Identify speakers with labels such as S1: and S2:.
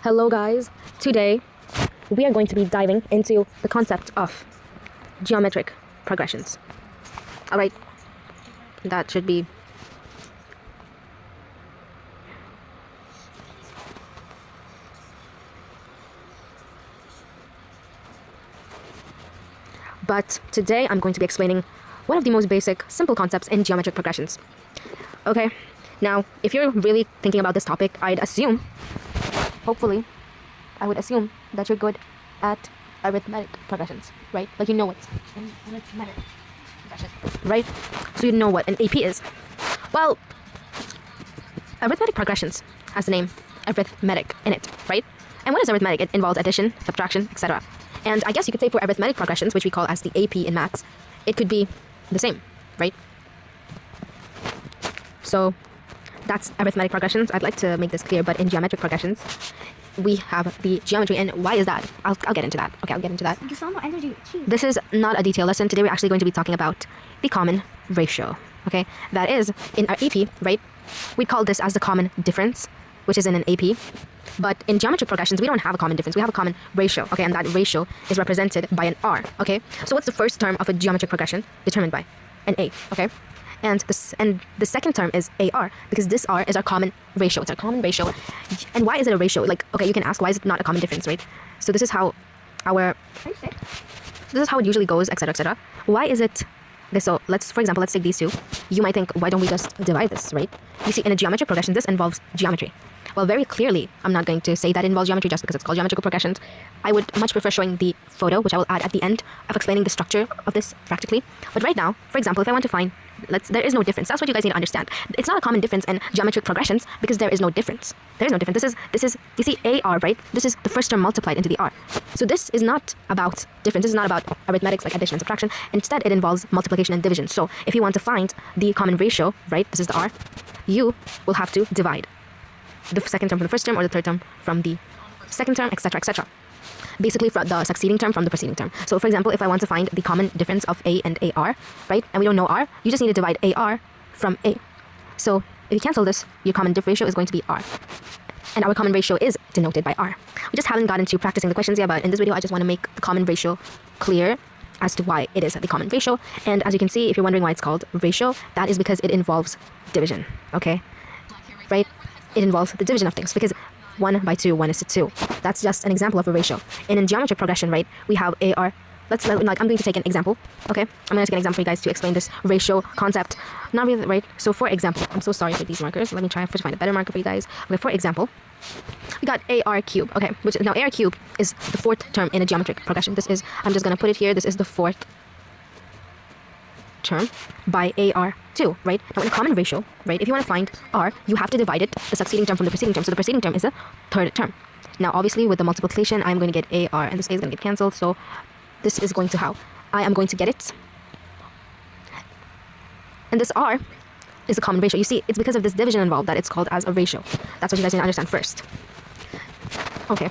S1: Hello guys, today we are going to be diving into the concept of geometric progressions. Alright, that should be but today I'm going to be explaining one of the most basic, simple concepts in geometric progressions. Okay, now if you're really thinking about this topic, hopefully, I would assume that you're good at arithmetic progressions, right? Like you know what's an arithmetic progression, right? So you know what an AP is. Well, arithmetic progressions has the name arithmetic in it, right? And what is arithmetic? It involves addition, subtraction, etc. And I guess you could say for arithmetic progressions, which we call as the AP in maths, it could be the same, right? So that's arithmetic progressions. I'd like to make this clear, but in geometric progressions, we have the geometry. And why is that? I'll get into that. Okay, I'll get into that. This is not a detailed lesson. Today we're actually going to be talking about the common ratio. Okay, that is in our AP, right? We call this as the common difference, which is in an AP. But in geometric progressions, we don't have a common difference. We have a common ratio, okay? And that ratio is represented by an R, okay? So what's the first term of a geometric progression? Determined by an A, okay? And the second term is AR, because this R is our common ratio. It's our common ratio. And why is it a ratio? Like, okay, you can ask, why is it not a common difference, right? So this is how it usually goes, etc., etc. Why is it... Okay, so for example, let's take these two. You might think, why don't we just divide this, right? You see, in a geometric progression, this involves geometry. Well, very clearly, I'm not going to say that it involves geometry just because it's called geometrical progressions. I would much prefer showing the photo, which I will add at the end of explaining the structure of this practically. But right now, for example, if I want to find, there is no difference. That's what you guys need to understand. It's not a common difference in geometric progressions because there is no difference. There is no difference. This is, you see AR, right? This is the first term multiplied into the R. So this is not about difference. This is not about arithmetics like addition and subtraction. Instead, it involves multiplication and division. So if you want to find the common ratio, right? This is the R. You will have to divide the second term from the first term or the third term from the second term, etc., etc. Basically, from the succeeding term from the preceding term. So, for example, if I want to find the common difference of A and AR, right, and we don't know R, you just need to divide AR from A. So, if you cancel this, your common diff ratio is going to be R. And our common ratio is denoted by R. We just haven't gotten to practicing the questions yet, but in this video, I just want to make the common ratio clear as to why it is the common ratio. And as you can see, if you're wondering why it's called ratio, that is because it involves division, okay? Right? It involves the division of things because 1 by 2, 1 is to 2. That's just an example of a ratio. And in geometric progression, right, we have AR. I'm going to take an example, okay? I'm going to take an example for you guys to explain this ratio concept. Not really, right? So for example, I'm so sorry for these markers. Let me try to find a better marker for you guys. Okay, for example, we got AR cube, okay? Which now AR cube is the fourth term in a geometric progression. This is, I'm just going to put it here. This is the fourth term by AR2, right? Now in a common ratio, right, if you want to find R, you have to divide it, the succeeding term from the preceding term. So the preceding term is the third term. Now obviously with the multiplication, I'm going to get AR and this A is going to get cancelled. So this is going to how? I am going to get it. And this R is a common ratio. You see, it's because of this division involved that it's called as a ratio. That's what you guys need to understand first. Okay.